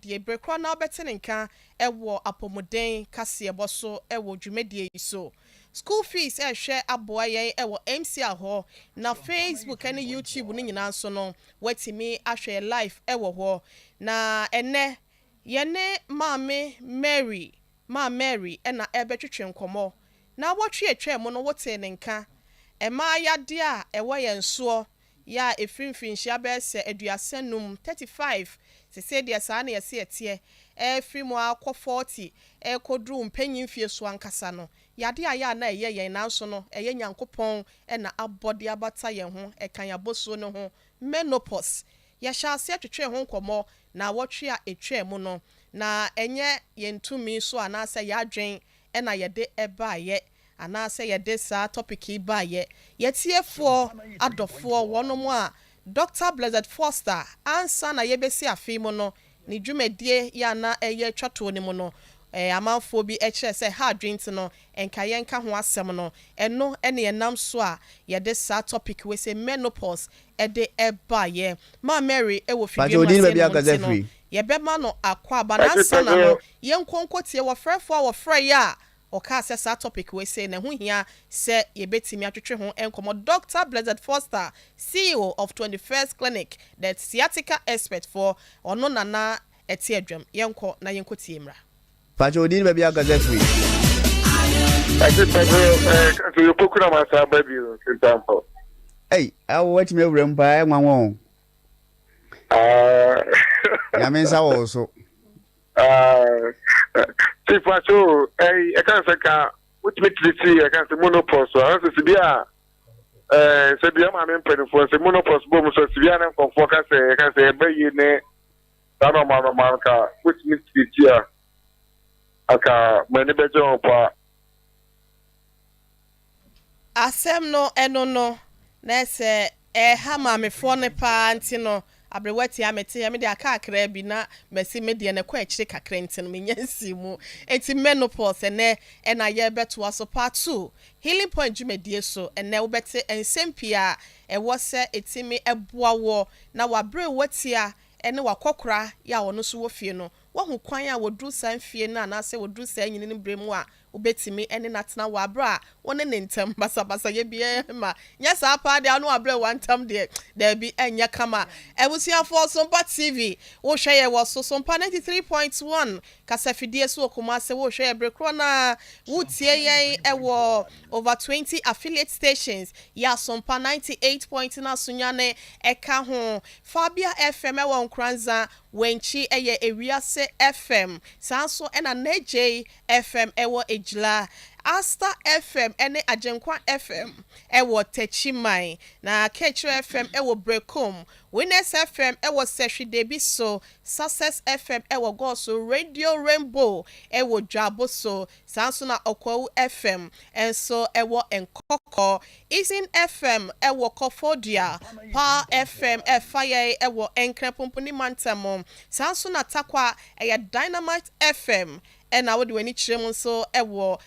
dwumedie brekro na obetene nka ewo apomoden kase eboso ewo dwumedie so school fees ehwe aboa yen ewo MCA ho na Facebook and YouTube ni nyina so no watimi ahwe live ewo ho na ene yene Mary na ebetwetwe nkomo na wotwe atwa mu no wote ne nka ema yade a ewo yenso ya efrimfinhia be se aduasanum 35 se se dia sa na yese etie efrimu akọ 40 ekodru mpanyin fie so ankasa no yade aya na eye nanso no eye nyankopon na abode abata ye ho ekan yaboso no ho menopause ya sha se atwetwe ho nkomo na wotwe a etwa mu no na enye yentumi so anase ya adwen na yede ebaye anase yede sa topic ibaye yetiefo adofo wonom a Dr. Blessed Foster ansa na yebesi afimo no ni dwumedie ya na eye twato ni mu no amanfo bi ekire se ha adwent no enka yenka ho asem no eno ene enam so a yede sa topic we say menopause ede ebaye ma Mary ewo fidie ma se yebema no akwa banansa na no yenkonkotie wo frefo ya oka se sa topic we say na ho hia se yebetimi atwetwe ho enkomo Dr. Blessed Foster, CEO of 21st Clinic, the sciatica expert for ono nana etiedwam yenko na yenkotie mra Pacho odin be bia gaze free so you poku na masa baby example hey what me wrem pa enwanwo ya mensa wo so si Pacho I can't say ka what me treat I can't say menopause so I say bia say bia ma me pen for say menopause bo so bia na konfo ka say be yi ne da no ma ka what me treat aka mani bejo pa asem no eno no na se ha ma me fo ne pa anti no abrewati amete ya me de aka akra bi na mesi me de na kwa akire kakra nti no menyansi mu enti menopause ene na ye beto aso part 2 healing point dwumedie so ene wo bete ensempia ewo se etimi eboa wo na wabre watia ene wakokora ya wono so wo fie no wahu kwan a wodru san fie na na se wodru san nyini ne bremu a obetimi ene natena wabra wone ne ntem basabasa ye bia ma nya sa pa de anu abra wantam de da bi enya kama ebusiafo Sompa TV wo hwe ye wo so Sompa 93.1 kasafidie so okuma se wo hwe ye brekro na wutie ye ewo over 20 affiliate stations ya Sompa 98.9 na sunyane eka ho Fabia FM ewo nkranza wenchi eye ewiase FM sanso ena NJ FM ewo ejla Asta FM ene Ajenkwa FM ewo Techimai na Ketcho FM ewo Brekom Winners FM ewo Seshi Debiso Success FM ewo Goso Radio Rainbow ewo Jaboso sanso na Okwawu FM enso ewo Enkoko Isin FM ewo Kofodia Pa FM Fire ewo Enkrepompuni Mantamo sanso na Takwa eye Dynamite FM ena wodi weni chirem so ewo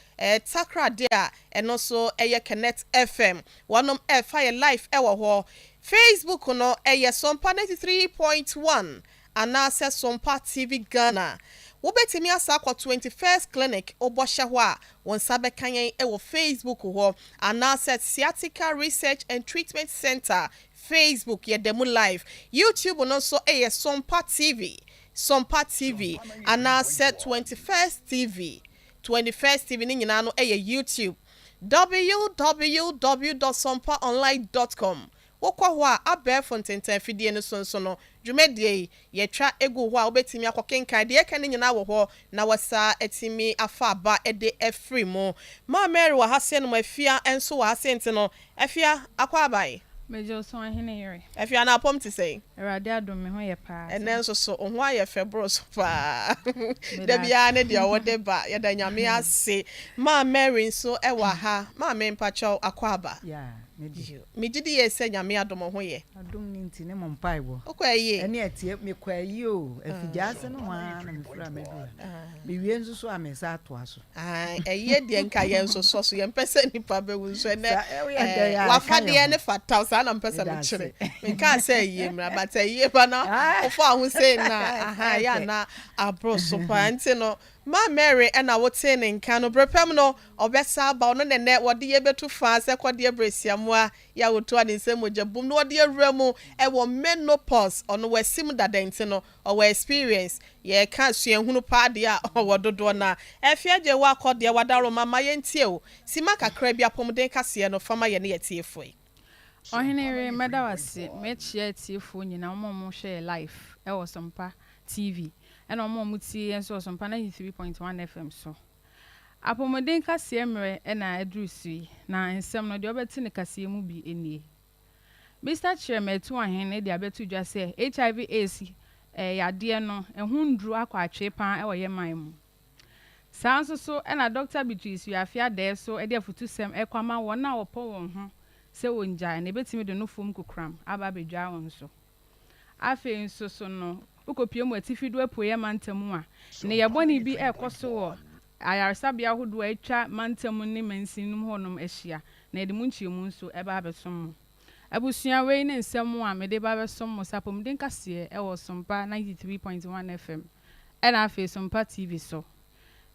takra dia eno so eye Connect FM wanom fire live ewo ho Facebook no eye Sompa 93.1 anase Sompa TV Ghana wo betimi asa kwa 21st Clinic obosha ho a won sabe kanyen ewo Facebook ho anase Sciatica Research and Treatment Center Facebook ye demo live YouTube no so eye Sompa TV and set 21st TV ni nyina no YouTube www.sompaonline.com wokwa ho a abefo ntenten fidie no sonso no dwumedie ye twa egu ho a obetimi akokenkan de eka ni nyina wo ho na wasa etimi afa aba ede efri mu ma Mary wa hase no afia enso wa hase nt no afia akwa abai Mejo so ahene yere. If you are not pumped to say, Erade adom me ho ye pa. And then so on why ye febro so far. De bia ne dia wo de ba ye da nyame ase. Ma Mary so e wa ha. Ma me mpacho akwaba. Yeah, me di ye se nyame adom ho ye. Adom ni nti ne mo mpa ibo okwaye ene etie me kwayi o afijase no wa na me fura me bia me wie nso so amesa ato aso eye de nka ye nso so so ye mpese nipa be wu so ne wa fa de ne fata sa na mpese me kire me nka say ye mra but eye ba na ofo ahu say na ya na abro so pa nti no ma Mary and I would say in Cano Brepem no obesa ba no ne wode ye betu fa se kwode bresiamu a ya wotu ade nsem ojabum no wode remu e wo menopause ono wasim dada nti no o experience ye ka suahunu pa de a o wododo na efia je wa akode wadaro mama ye ntie o sima kakra bi apomden kase no fama ye ne yetiefoi Ohenere medawase mechie tiefo nyina mo share life e wo Sompa TV and on Momuti and so some 93.1 FM so. Apomodin kase emre e na adrusi na ensem no de obeti ne kase mu bi enie. Mr. Chairman to ahen ne de abetu dwa se HIV AIDS yade no ehundru akwa atwe pan e wo ye man mu. Sanso so e na Dr. Beatrice Afia de so e de afutusem e kwama wona wopo won ho se wonja na betimi de no fom kokram aba bedwa won so. Afe nso so no ukopie mu atifidu apoye mantamu a ne yeboni bi ekoso wo ayarsabia hodo atwa mantamu ne mansinum honom ahia na ede munchiemu nso eba abesom abusua wei ne nsem a mede ba besom mo sapom den kase e wo Sompa 93.1 FM e na afi Sompa TV so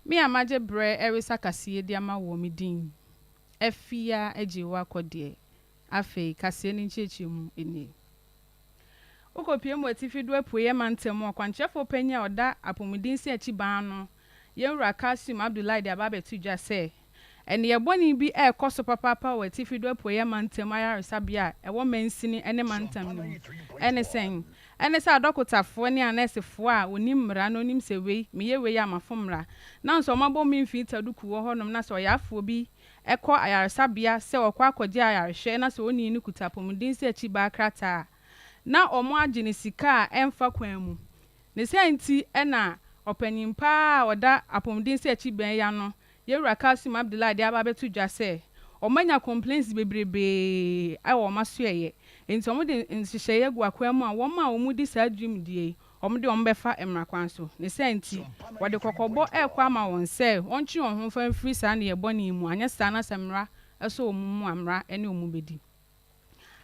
mi amaje bre erisa kase di ama wo mi din afia ejewa kode afi kase ne nchechemu eni ukopie mu atifidu apoye mantamu akwanchefo panya oda apomudin se achi ban no yenwura Kasim Abdullahi de ababetu dwa se ene yeboni bi ekoso papa wa atifidu apoye mantamu ayaresabia ewo mansini ene mantam no ene sen ene sa adokotafo ne anesefo a onim mra no onim sewei meye wei amafomra na nso mabo mimfi taduku wo honom na so yafo bi ekọ ayaresabia se okwa akọje ayarehwe na so oni ni kutapomudin se achi ba krata na omo agene sika emfa kwan mu ne senti na opanyimpa oda apomdin se achi ben ya no yewura Kasim Abdullahi de ababetu dwa se omanya complaints bebrebe awo masoye enti omo de nhyehyeye gu akwan mu a wo ma omo di sa dream die omo de omo befa emra kwan so ne senti wode kokobo ekwa ma won se onchi on ho fa free sa na yeboni mu anya sa na samra eso omo mu amra ene omo bedi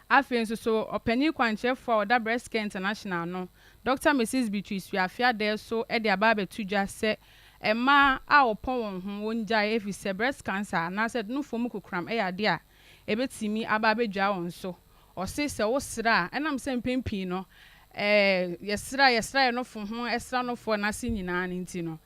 afen so opanyi kwanchefo oda breast care international no Dr. Mrs. Beatrice Afia de so e de aba betudwa se ema a opon won ho wonja efi se breast cancer na se no fom kokram e yade a ebetimi aba bedwa won so o se wo sra enam se mpempi no yesra no fo ho esra no fo na se nyina nti no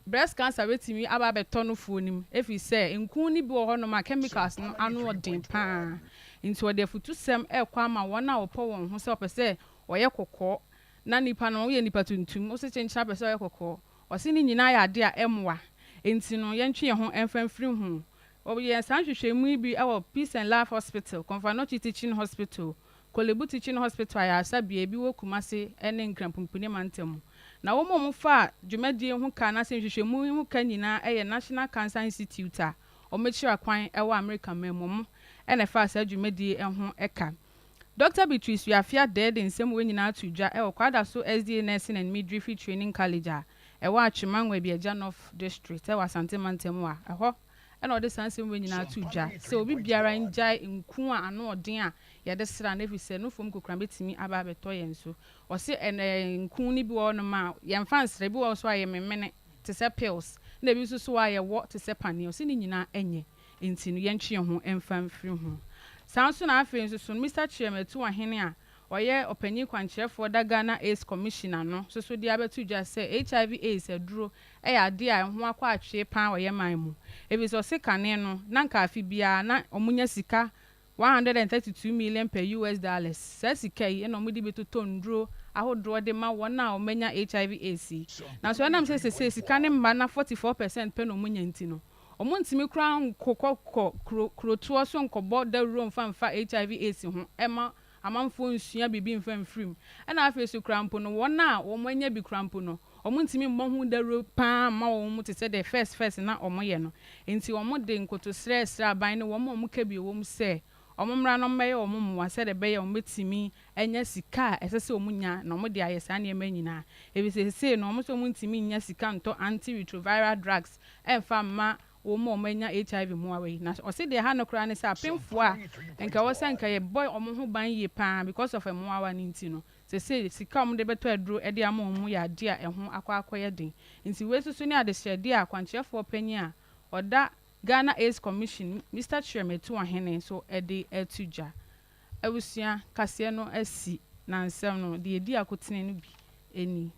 breast cancer betimi aba beto no fo nim efi se nku ni bi wo ho no ma chemicals no anu odin pa nti wo de futusem ekwa ma wona opo won ho se opese oye kokọ na nipa no ye nipa tuntum o se chencha pese oye kokọ o se ni nyina ya de a emwa nti no yentwe ye ho emfamfiri ho o ye sanhwehwemu bi ewo Peace and Love Hospital Konfanochi Teaching Hospital Kolebu Teaching Hospital ya sabia bi wo Kumase ene nkrampumpune mantam na wo mo fa dwumadie ho ka na sanhwehwemu ho ka nyina eye National Cancer Institute a o mechira kwan ewo America memom ene fa sa dwumadie ho eka Dr. Beatrice Afia dead nsem we nyina atudwa e kwada so SDA Nursing and Midwifery Training College a e wa Atwemanwa bi agya North District e wa Asante Mantam a eho ene ode sansem we nyina atudwa se obi biara njai nku a ano odin a ye de sra na efise no fom kokran betimi aba beto yen so o se ene nku ni bi wo no ma ye mfa nsre bi wo so aye memene te se pills na bi so aye wo te se pane o se ni nyina enye enti no yentwe ho emfa mfiri ho sanso na afi nso Mr. Chairman to ahene a oye opanyi kwanchefo da Ghana AIDS Commissioner no so di abetu dwa se HIV AIDS aduro ya de a ho akwa atwe pan oye man mu ebi so se kane no na nka afi bia na omunya sika 132 million per US dollars sa sika yi na omudi betoto nduro ahodro de ma wona omenya HIV AIDS na so na mse se sika ne mba na 44% pe no omunya ntino omuntimi kra nkokọ krotuo so nkobo da room famfa HIV AIDS ho ema amanfo nsua bibi mfamfrim ena afi so krampo no wona wo manya bi krampo no omuntimi mmahu da ro pa ma wo mu te se the first na omoye no enti wo mu de nkoto sre aban ne wo mu ka bi wo mu se omumra no meye omumwa se de beye ometimi enya sika esese omunya na omde ayesa na emanyina ebisese no omuso muntimi nya sika nto antiretroviral drugs emfa ma omo omanya HIV mu awe na o se de ha no kra ne sa pemfo a enka wo se nka ye boy omo ho ban ye pa because of emu awa ni nti no se sika omde beto aduro e de ama omu ya de a eho akwakoye den nti we susu ne ade hyede a kwankyefo panyi a oda Ghana AIDS Commission Mr. Chairman to ahene so ede etuja ewusua kase no asi na nsem no de edi akotene no bi eni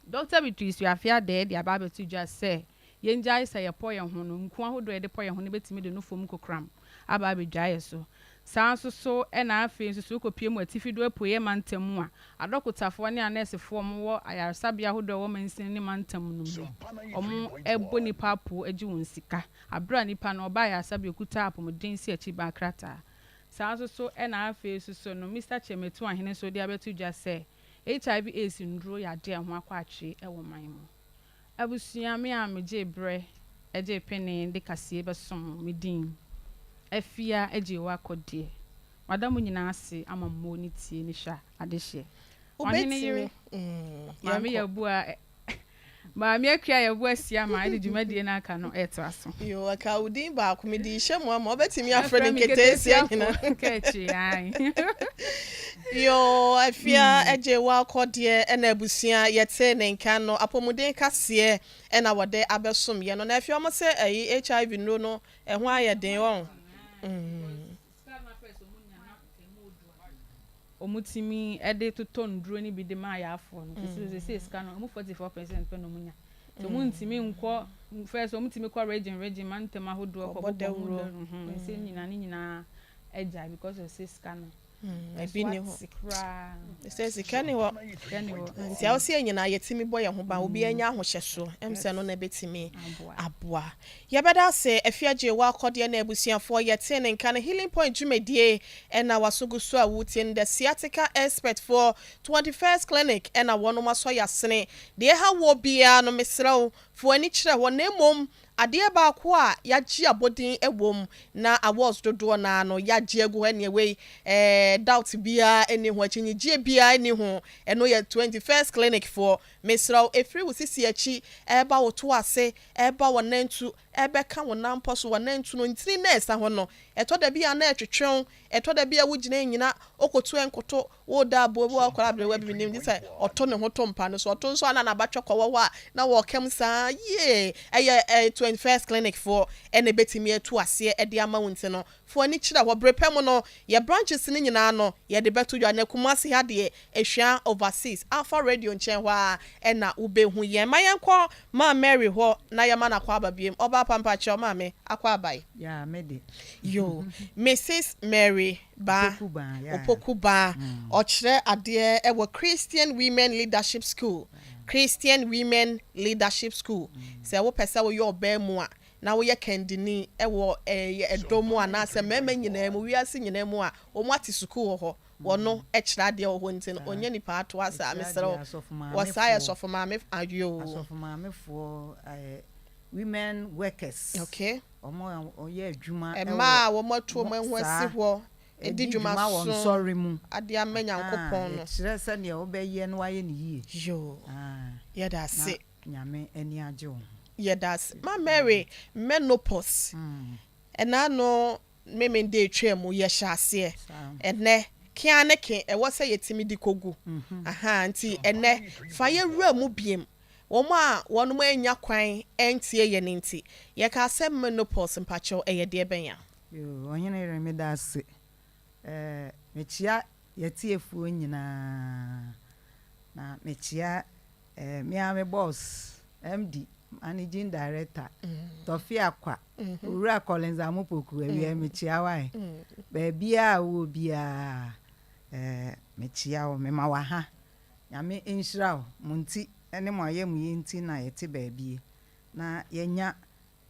Dr. Beatrice Afia de aba betuja se yenja isa ye poye ho no nku ahodo ye de poye ho ne betimi de no fom kokram aba bedwaye so sanso so na afi nso so kopie mu atifido apoye mantamu a adokotafo ne anesefo mo wo ayarsabia ahodo wo mansin ne mantam no mu omo ebo nipa po agi won sika abra nipa no oba ayarsabia okuta apomden si achi ba krata sanso so na afi so no Mr. Chemetu ahene so de abetu dwa se HIV AIDS nduro ya de ho akwatwe ewo man mu abusua me ameje bre eje pene de kase besom medin afia eje wakode madam nyina ase amammo ni tie ni hwa adehye ubetimi mami yabua mami akua yabua sia ma ade dwumadie na aka no eto aso yo aka udin ba akomedi hyemu ama obetimi afre ni ketesi nyina kechi ai yo afia eje wakode na abusua yete ne nka no apomuden kase na wode abesom ye no na afia mo se HIV no eho ayeden won omutimi ede toto nduro ni bi de ma ya afọ no se scan no 44% pe no munya so muntimi nko first omutimi kwa region man tema hodo ko bodewro se nyina eja because of se scan no ebi ni ho se sika ni ho nti a osi nyina yetimi boye ho ba obi anya ahohyeso emse no na betimi aboa yebeda se afiaje wa akode na abusuafo yete ne nka ne healing point dwumadie na wasoguso a wutin the sciatica expert for 21st clinic na wono maso yasene de ha wo bia no mesrew fo ani kire wo na emom ade ba ko a yaji abodin ewom na awards dodo na no yaji egu anyway doubt bia eni ho achinyije bia eni ho eno ye 21st clinic for mesraw efri wusisi achi eba woto ase eba wonantu ebe ka wonampo so wonantu no ntiri nurse ho no eto da bia na etwetwen eto da bia wugina nyina okotu enkoto wo da abobu akora abrewa bi nim dis oto ne ho tompa no so oto nso ana na batwe kwawo a na wo kem sa ye eye 21st clinic for ene betimi etu ase e de ama wonte no for ani kira wo brepem no ye branches ni nyina no ye de betu dwa na kumase ha de ehwa overseas Alpha Radio nchen hwa ena ubehu ye mayenko ma Mary ho na ye ma na kwa ababiem oba pampa che ma me akwa abai ya mede yo Mrs. Mary ba opokuba ochre ade ewo Christian Women Leadership School se wo pesa wo yo ba mu a na wo ye kandini ewo edomu ana se mema nyina mu wiase nyina mu a o mu ati school ho wono ekira de ho ntin onye nipa ato asa amesero wo sai so for mama ayo so for mama for women workers okay omo oye adwuma ma wo moto mo enwasi ho edi dwuma won sorry mu ade amanya nkopon no kire se ne obeye no waye ne yie yo ye da se nyame ani age wo ye da se ma Mary menopause ena no meme de twemu ye hyase ene kia ne ke e wo se yetimi di kogu aha nti ene fa ye wura mu biem womo a wono mo anya kwan entie ye ne nti ye ka se menopause mpacho eye de benya yo onyene reme da se mechia yetiefuo nyina na mechia me boss MD managing director Tofia kwa ura Collins amopoku ewie mechia wai ba bia wo bia mechia wo me mawa ha nyame inshira wo munti ene mo ayem yenti na yete ba bie na yenya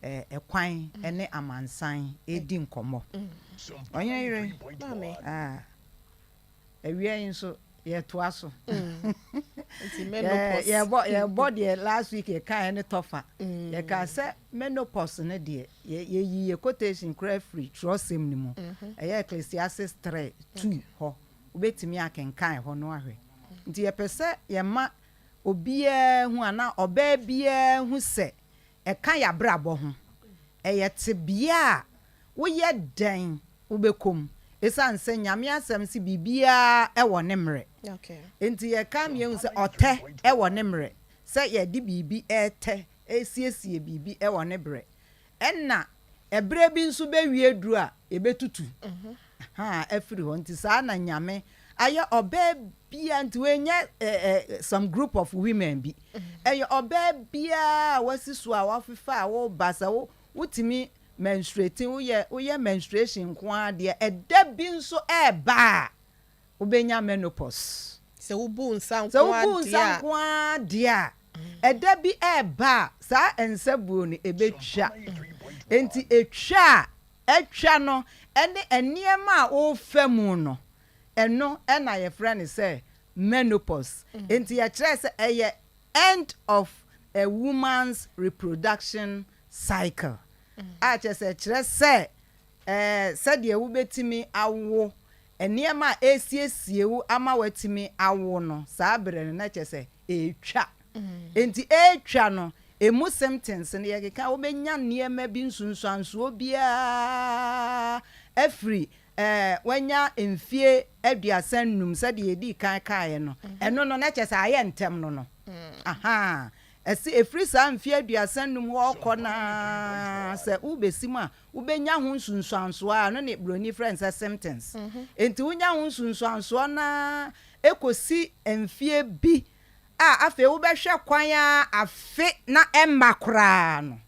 ekwan ene amansan edi nkomo onye ire mame ewie nso ye to aso Yeah, body last week you can any tougher. You can say menopause ne dear. Ye quotation cry free, trust him no more. Ecclesiastes 3:2 ho. Ubeti me I can kind ho no ahwe. Nti ye pese ye ma obia hu ana oba bia hu se e kan ya brabo ho. Eye te bia wo ye dan ubekom. Esa nse nyame asem si bibia e wo ne mre. Okay. Enti ye kam ye se ote e wo ne mre. Se ye di bibi ete esiesie bibi e wo ne bre. Enna ebre bi nso be wie duru a ebetutu. Ha afiri ho nti sa na nyame aye oba bia nti we nya some group of women bi. Eye oba bia wasiso a wafifa a wo basa wo wutimi menstruating we menstruation kwa de eda bi nso eba obenya menopause se wubu nsan kwa dia eda bi eba sa ensabuo ni ebetwa enti etwa no ene eniema a wo famu no eno na ye friend say menopause enti ya kire say eye end of a woman's reproduction cycle. Ache se kire se said ye wo betimi awo eniema esiesie wo ama watimi awo no saa bere no na che se etwa enti etwa no emu symptoms ne ye keka wo benya niema bi nsunsuanso bia afri wanya emfie aduasa num said ye di kan kae no eno no na che se aye ntem no aha esi efri sa mfie aduasa num wo kona se ubesima ubenya ho nsunsuanso a no ne broni friends symptoms enti unya ho nsunsuanso na ekosi emfie bi a afi wo behwe kwan a afi na emma kra no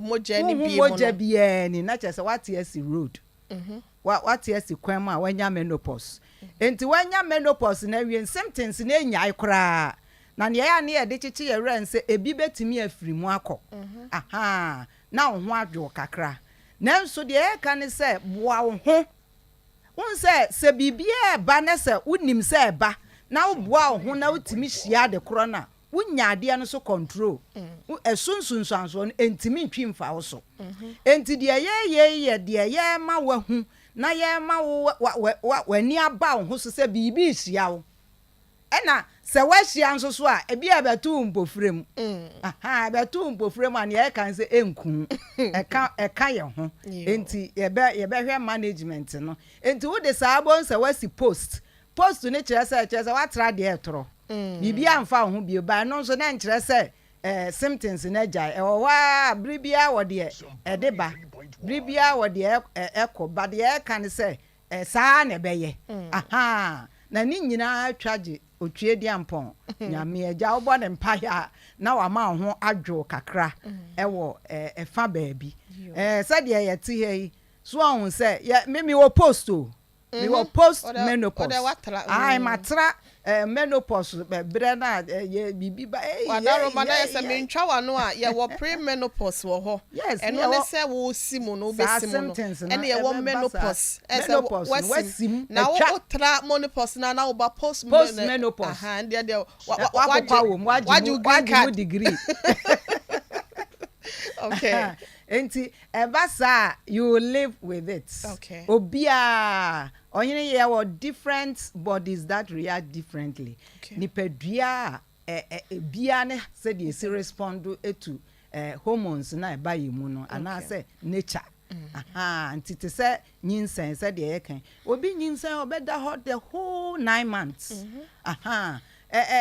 moja ni bi moja bi ni na chese what esi road what esi kwan ma wanya menopause enti wanya menopause na wie symptoms na enya kra na ne ya ne ye de chichi ye ren se ebi betimi afiri mu akọ aha na wo ho adwo kakra nanso de ye ka ne se boa wo ho won se bibia ba ne se unim se ba na wo boa wo ho na utimi hia de kro na wunya ade no so control esunsunsanso entimi ntwimfa wo so enti de ye de ye ma wa hu na ye ma wo wani aba wo ho so se bibi hia wo ena se wahia nso so a ebi abetu mpofrem aha abetu mpofrem an ye kan se enku eka ye ho enti ye be hwe management no enti wo de saabo se wasi post ne kire se watra de etoro bibi amfa ho bi ba no nso na nkire se symptoms na jai wa bribia wo de de ba bribia wo de ekoba de kan se saa na beye aha na ni nyina atwaje otwe di ampon nyame agya obo ne mpaya na wa ma ho adwo kakra ewo efa baabi said ye yeti he so ahun say me wo post o me wo post menopause ai matra menopause bre na ye bibi ba wadaro mana yesa me ntwa wano a ye wo pre menopause wo ho eno ne se wo simu no besimu no ene ye wo menopause wasim na wo tra menopause na wo ba post menopause aha ndia waju degree okay enti ebasa you live with it okay obia onyene ye were different bodies that react differently nipadua bia ne se de si respond to hormones na eba yimu no ana se nature aha ntite se nyinsen se de ye kan obi nyinsen obeda hot the whole 9 months aha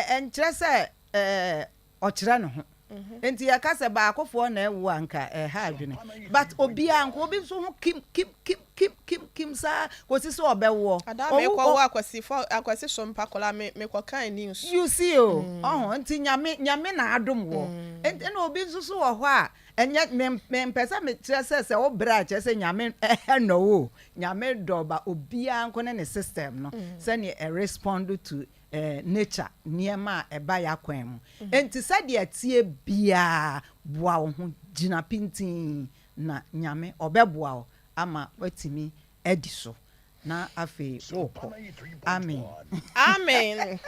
enkyere se okire no ho enti ya kase ba akofo na ewu anka ha adwene but obi anko obi so ho kim sa kosi so obewo me kwa akwasi Sompa kola me kwa kan news you see enti nyame na adom wo enti na obi so wo ho a enye me mpesa me kire se wo bra kire se nyame no wo nyame doba obi anko ne system no se ne respond to nature niema eba ya kwan mu enti sade atie bia boa wo ho gina pintin na nyame obeboa wo ama watimi edi so na afi woko amen amen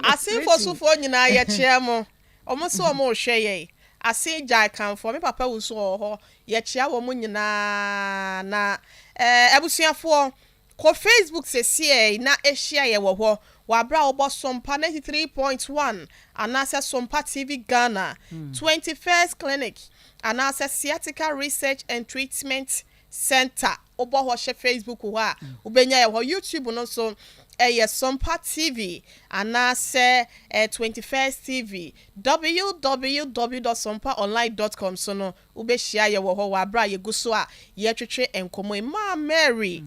asinfo sufo nyina ye kyea mo omo so omo hwe ye ase jai kanfo me papa wuso ho ye kyea wo mo nyina na ebusuafo ko Facebook se na ehia ye wo ho wabra obo Sompa 93.1 anasa Sompa TV Ghana 21st Clinic anasa Sciatica Research and Treatment Center obo ho she Facebook ho a ubenya ye ho YouTube no so Sompa TV anasa 21st TV www.sompaonline.com so no ubehia ye wo ho wabra ye guso a ye twetwe enkomo ma Mary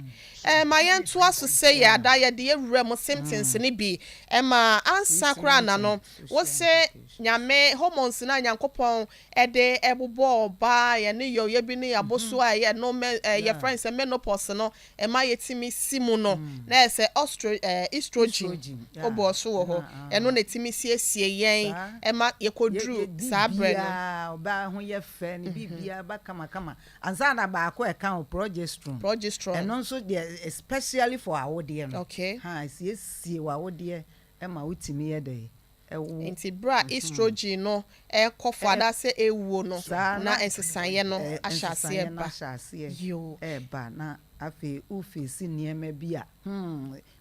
my yanto aso say ya da ye de ewura mo symptoms ni bi ma ansa kra na no wo se nyame hormones na nyankopon de ebobo ba ye ne yo ye bi ne aboso a ye no ye friends menopause no ma yetimi simu no na ese estrogen obo so wo ho eno na timi siesie yen ma ye kodru sa bre no oba ho ye fe ne bibia ba kama ansa na ba ko e kan progesterone eno nso especially for our dear. Okay. See our dear Emma Utimi Ede. Inti bra estrogen no kofo ada se ewu no na ensesaye no ahyase ba yo ba na afi ufi si niema bia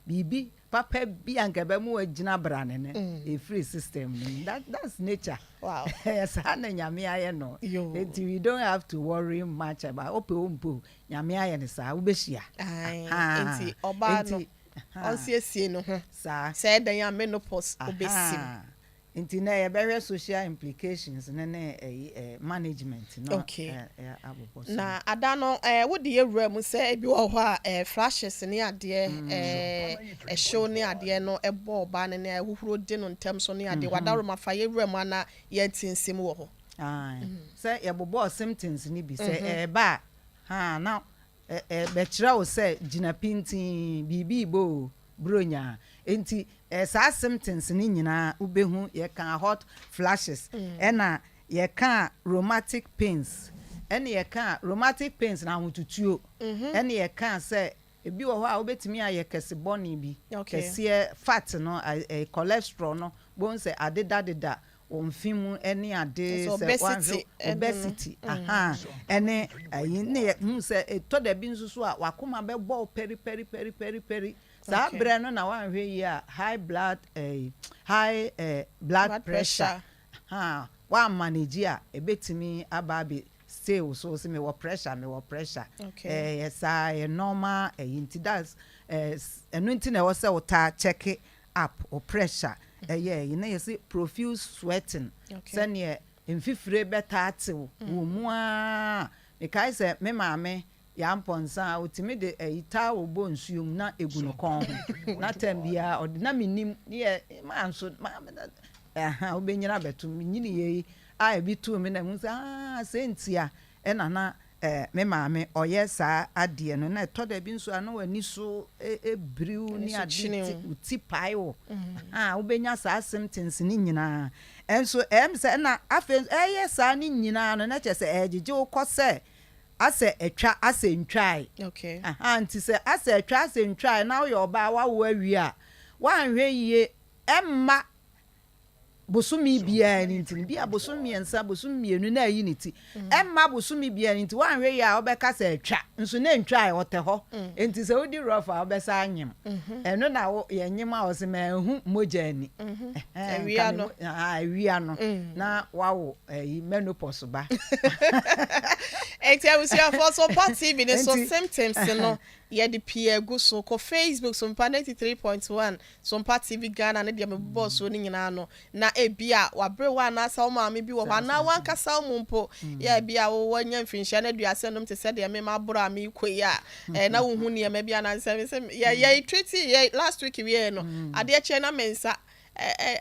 bibi papa bia ngaba mu agina brane ne a free system that's nature. Wow. Yes, na nyame aye no we don't have to worry much about opo nyame aye ne sa ubehia inti oba no onsiesie no ho sa say dan ya menopause obesim inti na ye better social implications na management no na ada no wo de ewura mu say bi wo ho a flashes ne ade show ne ade no ebo oba ne na huhuro de no ntem so ne ade wadaro mafa ye ewura mu ana ye tinsim wo ho say ye bobo symptoms ni bi say ba na be kira wo say gina pintin bibi bo bronya enti sa symptoms ni nyina ubehu ye kan hot flashes ena ye kan rheumatic pains ena ye kan rheumatic pains na hotutuo ena ye kan say ebi wo ho a obetimi aye kese boni bi kese fat no cholesterol no bon say adeda omfimu eni ade say obesity ene ne hu say to da bi nsusu a wakoma be bo peri sa bre no na wan hwe yi a high blood pressure wa manage a ebetimi ababe stay so me wo pressure yes I normal inti that's enu nti na wo say wo ta check up or pressure you know you see profuse sweating send ye mfifire beta atew wo mu a me kai say me maame ya mponsa otimi de ita wo bo nsuom na egunu kon ho na tambia odina minim ye manso obenyina betu nyini ye a bi tu me na mu sentia ena na me maame oye sa ade no na to da bi nso ana wani so briu ni ade ti pai wo obenya sa symptoms ni nyina enso say na afen sa ni nyina no na che se ejeje ukose ase etwa ase ntwai anti se ase etwa ase ntwai na yo ba wa wo awi a wan hwe yie emma bosumi bia ni ntin bia bosumi ensa bosumi enu na ayi niti emma bosumi bia ni nti wan hwe ya obeka se etwa nso na ntwai wote ho enti se odi rough a obesa anyem enu na wo ye nyem a wose ma hu moja ni awia no na wawo menopause ba enti abusia for Sompa TV ne so symptoms no ye de pie gu so ko Facebook Sompa 93.1 Sompa TV Ghana ne de mebbo so ni nyina no na ebia wabre wa na asa ma me bi wo na wan kasa mumpo ya bia wo wanya mfinhia na duase nom te se de me mabro me kwei a na wo hu ne me bia na se ye treaty ye last week we no ade che na mensa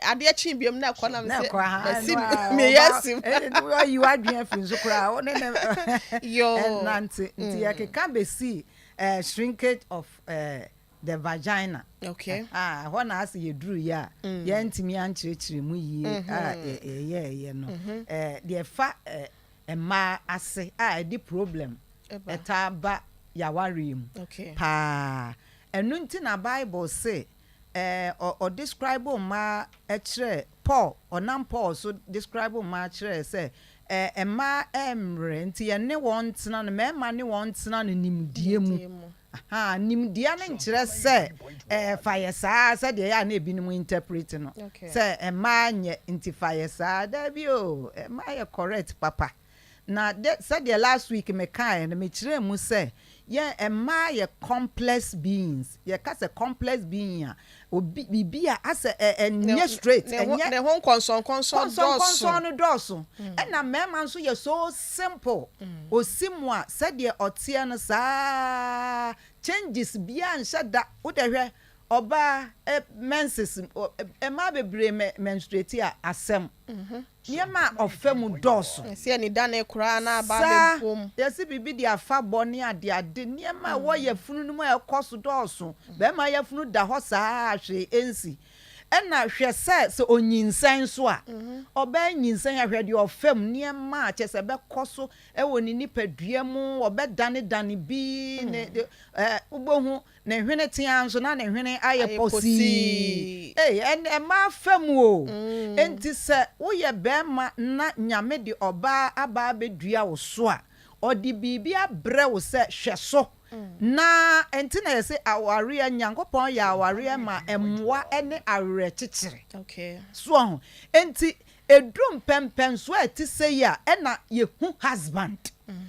ade chi biom na kwana me yesim you adwen finzo kra o ne yo nanti nti ya ke kan be see shrinkage of the vagina when as you drew ya ya ntimi anchirechire mu yi ye no the fa ma ase the problem etaba yawari mu pa enu nti na Bible say or describe ma Paul Paul so describe ma kire say ma emre nti ye ne won tena no ma ne won tena no nimdie mu nimdie no nkire say fire saa say de ya na ebinim interpret no say ma nye nti fire saa da bi o ma ye correct papa na say the last week me kai na me kire mu say ma ye complex beings ye ka say complex being bibia as enye straight enye the home concern no doso na mema nso ye so simple osimwa said ye otie no sa changes bia nshada wo de hwe oba menses ma bebre menstruate asem niema ofem doso se ni da na kura na ba be pom yesi bibi di afa boni ade niema wo ye funu no ma ekoso doso be ma ye funu da ho saa hwe ensi ena hwe se onyinsan so a oba nyinsan ahwe de ofem niema che se be koso e woni nipadua mu obe dane bi ne ubohu na hwene tia nso na hwene aye posi en ma fam o enti se wo ye be ma na nyame de oba aba bedua wo so a odi bibia bre wo se hwe so na enti na yese aware nyankopon ya aware ma emwa ene awre chichire so enti edrum pempen so ati say ya ena yehu husband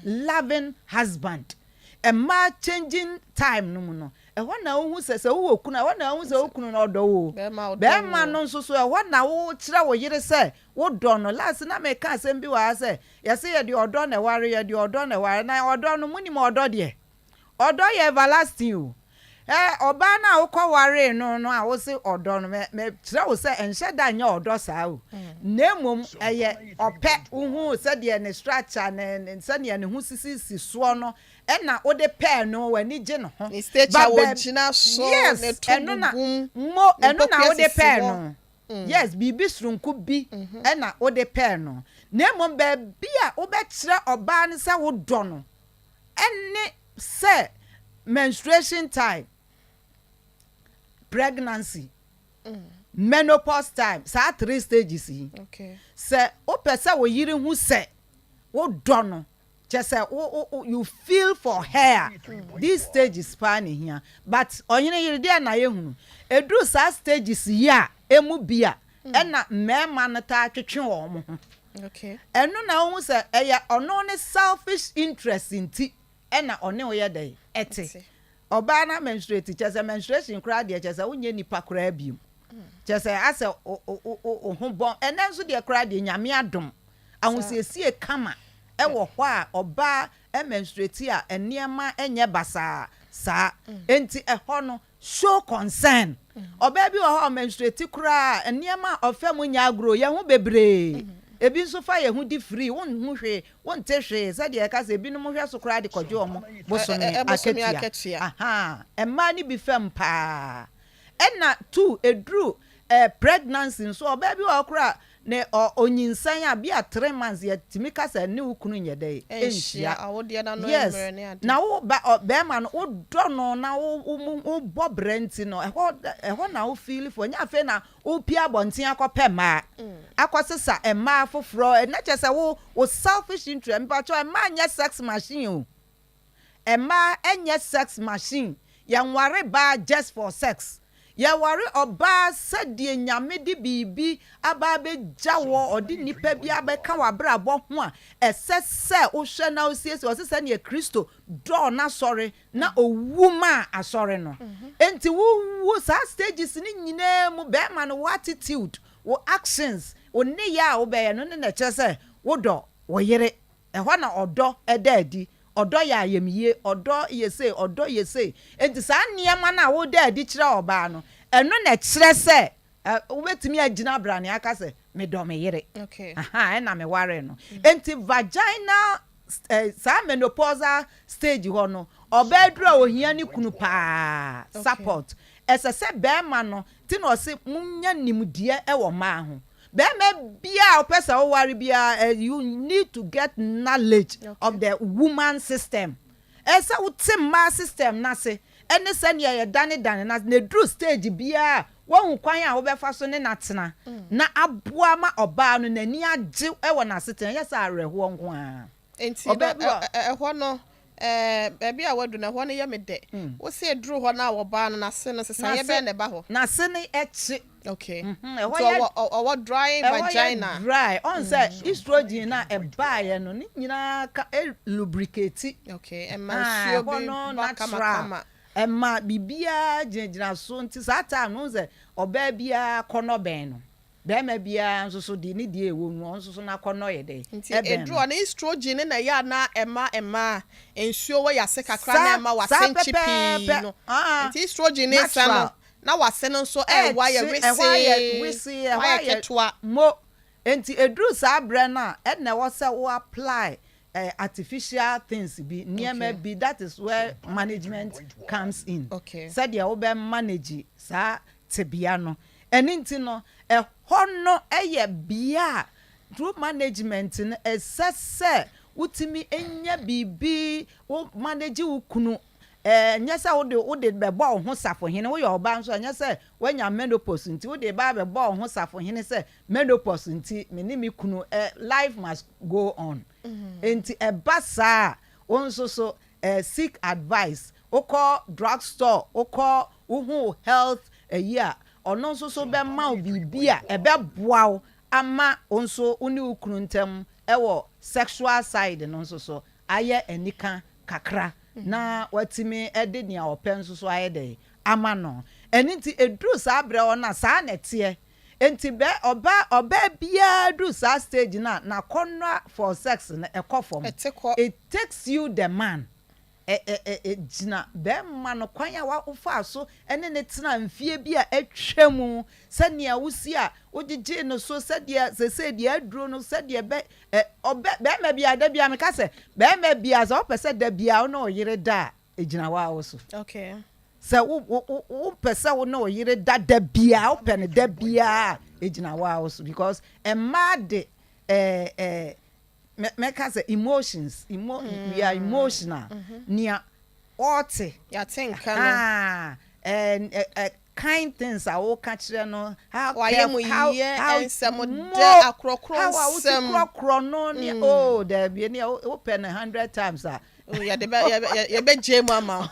loving husband emma changing time no mu no ehwa na wo hu sese wo kunu ehwa na wo hu se wo kunu na odo wo be ma no nso so ehwa na wo kire wo yire se wo do no last na me ka asem bi wa se yese ye de odo na ware ye de odo na ware na odo no muni mo odo de odo ye everlasting o oba na wo kwa ware no a wo se odo no me kire wo se enhye da nya odo saa o nemom eye ope hu se de ne structure ne se ne hu sisi so no ena wo de pair no wani je no ho ba wo gina so ne tubum mo eno na wo de pair no yes bibi srunku bi ena wo de pair no nemom ba bia wo be kire oba ne se wo do no ene say menstruation time, pregnancy, menopause time. Sa 3 stages. Okay. Say o pesa wo yiri hu say wo dono. Just say you feel for her. These stages pan here. But onyene yiri dia na ye hu. Edru sa stages ya emu bia. Ena mema na ta twetwe wo mo. Okay. Eno na hu say eya ono ne selfish interest in ti. Ena one oye dey ete oba na menstruate chese menstruation kra de chese wonye nipa kra bium chese ase o ho bon ena nso de kra de nyame adom ahosiesie kama e wo ho a oba menstruate a eniema enye basa sa enti e ho no show concern oba bi wo ho menstruate kra eniema ofem nya agro ye ho bebre ebi nso fa ye hu di free won hu hwe won te hwe se de ka se ebi no hwe so kra de kodwo omo boso ne aketia aha emma ni bi fem pa ena 2 edru pregnancy nso oba bi wa kra ne onyinsan a bi a 3 months ye timika se ne ukunu nye de enhia awode na no emre ne ade na wo be ma no wo do no na wo bo brenti no eho na wo feel for nya fe na wo pia bonten akopɛ ma akosesa ema foforo na chese wo selfish interest mpa cho ema nya sex machine o ema enye sex machine ya nware ba just for sex ya ware oba sadie nyame di bibi aba be jawo odi nipa bi abeka wabrabo ho a esese wo hwe na osiesie osese ne Kristo do na sori na owuma asori no enti wo sa stages ni nyina mu be ma no attitude wo actions wo ne ya wo be no ne na chese wo do wo yire ehwa na odo edadi odo ya ayemiye odo yese enti sa niema na wo da adi kire oba no eno na kire se wo betimi agina brane aka se me do me yire okay aha na me ware no enti vaginal sa menopause stage ho no oba dura ohia ni kunu pa support esese be ma no ti no se munya nimdie e wo ma ho bema bia opesa wo ware bia you need to get knowledge of the woman system esa wo tem ma system na se ene se ne ye dane na dru stage bia wo kwan a wo be fa so ne natena na aboa ma oba no nani agye e wo na seten yesa areho nko a enti ho no baby a wadu na ho no ye me de wo se dru ho na wo ba no na se no sesa ye be ne ba ho na se ne echi okay so what dry vagina dry on say estrogen na e ba ye no ni nyina ka lubricate okay e man sure be natural Emma bibia jinjina so nti sa time no ze oba bia kono ben no be ma bia nso so di ni di ewo nu nso so na kono ye de edru na estrogen na ya na emma ensuo wo yase kakra na emma wasenchi pi no nti estrogen is no na wase no so wa ye resi wa ye ketwa mo nti edru sa bre na e na wo se wo apply artificial things be near be that is where management comes in. Okay. Said ya obe manage sa tebia no. Enti no hono eye bia through management no esese utimi enya bibi wo manage ukunu nyesa wo de bebo ho safo hene wo ye oba nso nyesa wanya menopause nti wo de ba bebo ho safo hene se menopause nti me ni mi kunu life must go on. Enti ebasa onso so seek advice oko drugstore oko uhu health year ono nso so be ma bibia ebe boawo ama onso uni ukunu ntem ewo sexual side no nso so aye enika kakra na watimi ede nia open so aye de ama no enti edru sa abre ona sa nete enti be oba bia dru sa stage na konra for sex na ekofom it takes you the man jina be man no kwan ya wa ufa so ene ne tena mfie bia atwam se ne awusi a ogige no so se de aduro no se de be ma bia da bia me ka se be ma bia so pese da bia no oyire da ejina wa wo so okay se wo pese wo no oyire da bia wo pe ne da bia ejina wa wo so because e mad me ka say emotions we are emotional near ote ya think no and kind things I will catch no how some de akrokro no ni oh there be any open 100 times ya de be jemu ama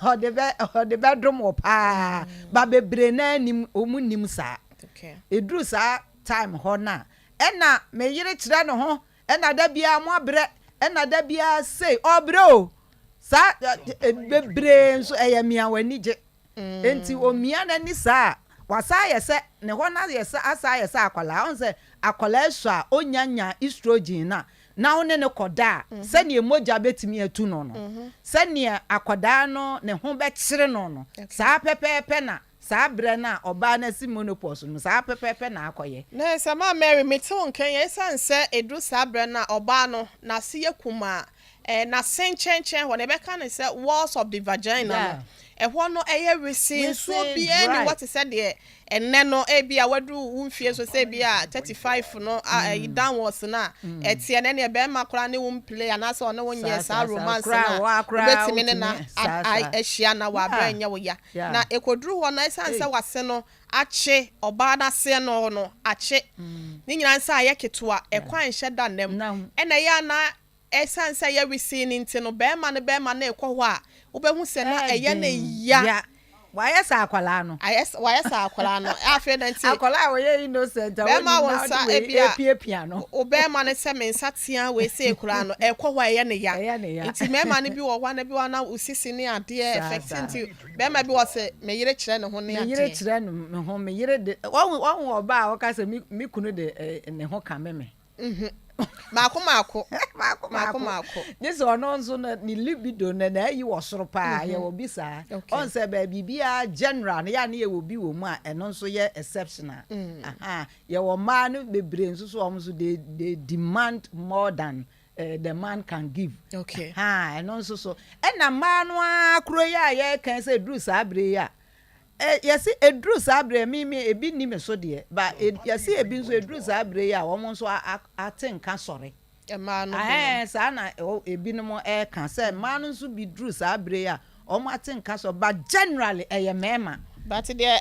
the bedroom op ba bebre na nim omunim sa okay edru sa time ho na ena me yire kire no ho ena da bia mo abre ena da bia say obro sa bebre nso eyamia wanije enti omia na ni sa wasa yese ne ho na yese asa yese akwala on say akwala so a onyanya estrogen na one ne koda se ne emoja betimi atu no se ne akwada no ne ho be kire no sa pepepe na sa bre na oba na si menopause no sa pepepe na akoye na sama Mary meto nkan ye sanse edu sa bre na oba no na se yakuma na senchen ho ne be kan say walls of the vagina ho no eye resi so bi any what said there enne no e bia wadu wumfie so say bia 35 no downwards na etie ne ne be makora ne wum play na so no wonye sa romance na betimi ne na ahia na wa bra nya wo ya na ekoduru ho na sanse wase no ache oba na se no ache ni nyina nsa aye ketua ekwan hye da nem ena ya na esanse ya resi ni nti no be ma na ekwo ho a obehu se na eye na ya why sa akwala no why sa akwala no afi na nti akwala wo ye innocent be ma won sa epia no obema ne se mensa tia we se ekura no ekwo ho eye ne ya nti mema ne bi wo hwa na bi wa na usisi ne ade effect nti be ma bi wo se me yire kire ne ho ne ade me yire kire no ho me yire de won oba wo ka se mi kunu de ne ho ka meme mako this ono nso na ni libido na yi wo soro pa ye wo bisa on se ba bibia general na ya na ye wo bi wo mu a eno nso ye exceptional ye wo ma no bebre nso so omso they demand more than the man can give okay eno nso so na ma no akro ya ye kan se dru sa abre ya yesi edru sabre mi ebi ni me so de ba yesi ebi nso edru sabre ya wo nso atenka sore ma no saa na ebinom ka say ma no so bi dru saa bre ya o ma tin ka so but generally mema but there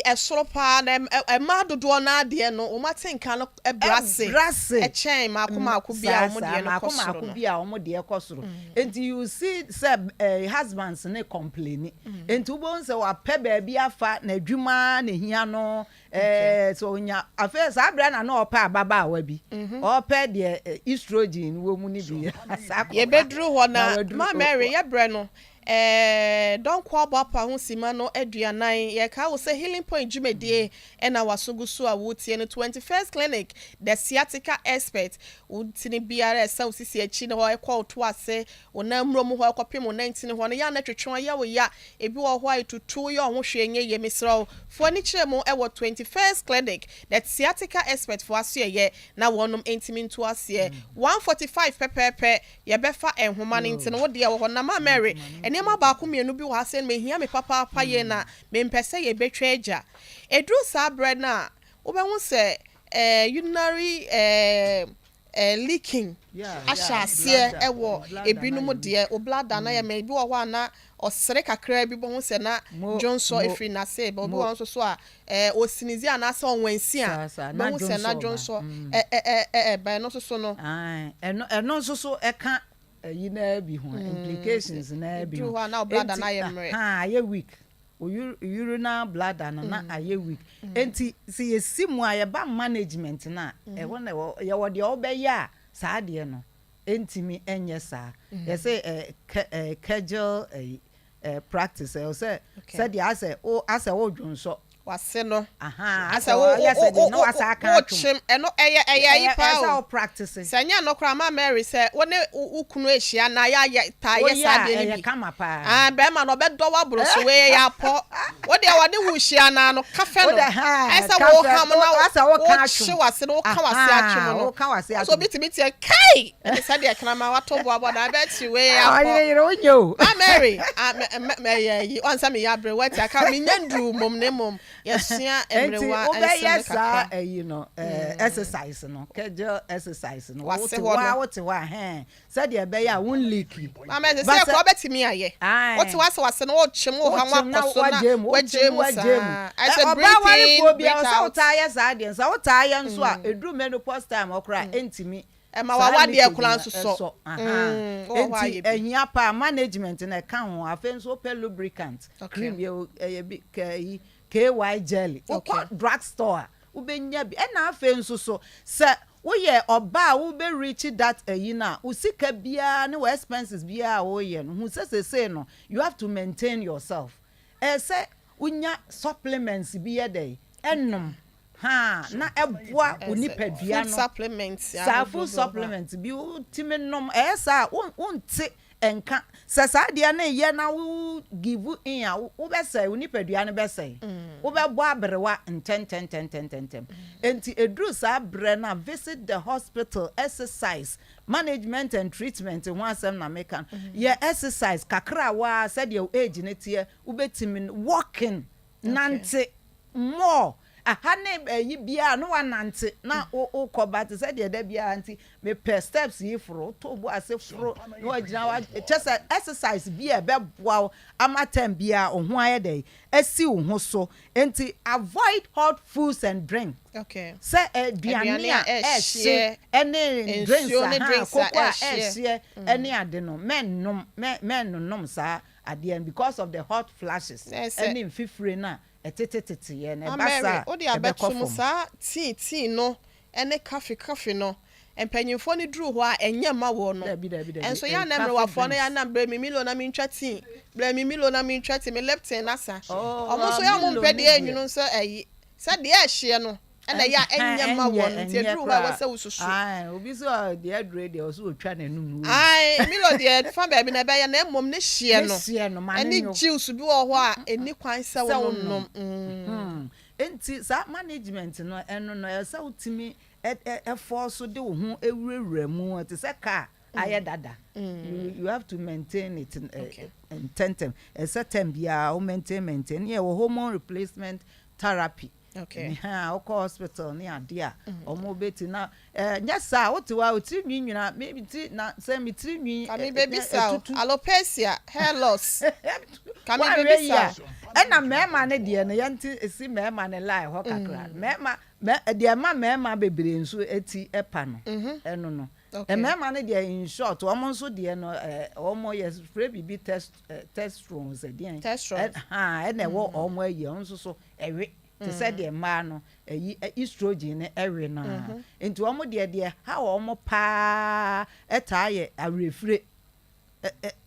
esoro pa na ma dodo na de no o ma tin ka no brase chain maako bia o mo de no kosoro maako bia o mo de kosoro and you see say husbands ne complain and you bon say wa pe ba bia fa na adwuma na hia no so nya afa saa bra na no opa ababa wa bi opa de estrogen wo mu ni bi ye bedru ho na ma Mary ye bre no don kwa bapa ho sima no aduanan ye ka wo say healing point jumedie na wasogusu a wotie no 21st clinic the sciatica expert wotini biara sa osisi achi na ho ekwa to ase ona mrom ho ekopem 19 ho no ya na twetwe ya wo ya ebi wo ho aitutu ye ho hwenye ye misro fo ni kire mo e wo 21st clinic the sciatica expert fo aso ye na wonum intimi nto ase 145 pepepe ye befa enhoma no ntino wo de wo ho na ma Mary enema ba ko mienu bi wo ase me hia me papa ye na me mpese ye betwa agya edru sa bread na wo be hu se urinary leaking ashase ewo ebinum de o bladder na ye me bi wo ho ana osere kakra bi bo hu se na Johnson efri na se bo bo hu so a osinizi ana se onwansi a bo hu se na Johnson ba no so no eno so eka yi na bi ho implications na bi ho na bladder na ye mre aye weak urinary bladder na aye weak enti se yesimu aye ba management na e wona ye wo de obeya saa de no entimi enye saa ye say casual practice o say de ase wo dwonso wase no asa wo yesedi no asa kan atwum eno eye pa o practice sanya no kra ma Mary say woni ukunu ehia na ya ta ye sa de ni kama pa be ma no be do wa bro so we ya po wo de wo de wu hia na no kafe no asa wo ham na asa wo kan atwum wase no ka wase atwum no ka wase atwum so bitimi tie kai e sa de kra ma wato bo aboda be ti we ya po ayi onyo ma Mary me onsa me ya bre what aka me nyandu mom ne mom yesia emrewa ensa exercise no casual exercise no what said the be ya won leak mama say ko betimi aye what wase no ochim wo ha wakoso na wajemu I said breathing so tire sa de so tire nso a edru menopause time okra entimi ma wa de ekura nso so enti ehia pa management na ka ho afenso pe lubricant cream ye KY jelly okay drugstore ubenya bi na afa nso so se wo ye oba wo be reach that na usika bia ne expenses bia wo ye no hu se no you have to maintain yourself say unya supplements bi ye dey ennom na eboa onipadua no supplements food supplements bi ultimate nom sa wonte enka sasa de na ye na wo give in a wo be say onipadua no be say wo be bo abrewa enten enti edru sa bre na visit the hospital exercise management and treatment ho asem na mekan ye exercise kakra wa said your age ne tie wo betimi walking nante more ahane yi bia no wanante na ukoba te said de bia anti me per steps yi fro to bo ase fro no agina wa just exercise bia be boa amatem bia ohun aye dey asi ho so enti avoid hot foods and drink okay say duane a share any drinks cocoa share any ade no men nom sa ade because of the hot flashes any fifre na etetete ye na basa o de abetum sa tea no ene coffee no empanyimfo ni duru ho a enye ma wo no enso ya na mrewafo no ya na bre mi milo na mi ntwa tea bre mi milo na mi ntwa tea me leptin na sa omo so ya mo mpede enwunu so ayi sa de ahye no ena ya enye ma wo no tie duru ho a wasa ususu obi so de adre de so otwa na num milo de fa ba bi na be ya na emom ne hye no eni juice bi wo ho a eni kwan sa wo nom enti sa management no eno no ya sa utimi force de wo ho ewurewura mu ati se ka aye dada you have to maintain it in tentem a certain bia o maintain ye hormone replacement therapy Okay. Oko hospital ni ade a omo beti na nya sa wotiwa otiri nwina maybe ti na say me tiri nwi Kami baby sa alopecia hair loss. Kami baby sa na mema ne de no yanti esi mema ne lie ho kakra mema de mema bebre nso eti epa no eno no mema ne de in short omo nso de no omo yes spray bibi testosterone ze de na wo omo ayi nso so ewe te said the man estrogen ne ewe na enti omo de ha omo pa etaye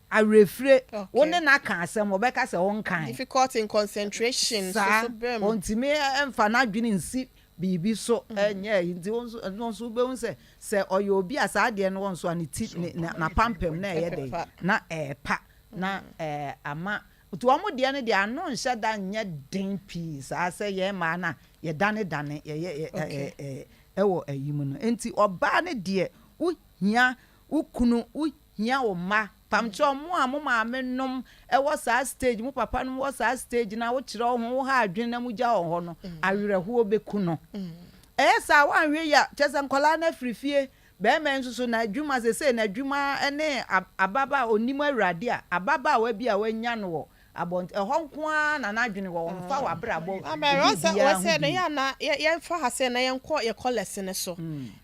arefre woni na kan asem obeka se won kan difficult in concentration so bem ontime emfa na adwene nsi bibi so enye nti wonso be won se oyo obi asa de no wonso ani ti na pampem na eye de na pa na ama to omo de ne de ano nhye da nye den peace ase ye ma na ye dane ye ewo ayimu no enti oba ne de wo hia wo kunu wo hia wo ma pamcho mo a mo ma menom ewo sa stage mo papa no wo sa stage na wo kire ho wo ha adwen na mu gya ho no awerɛho obeku no sa wanhwe ya chese nkola na frifie be men susu na adwuma se na adwuma ne ababa onim awurade a ababa wa bi a wanya no wo abont ehonko na adwene wo mfa wa brabo we say na ya na ye fa ha say na ye nko ye collect ne so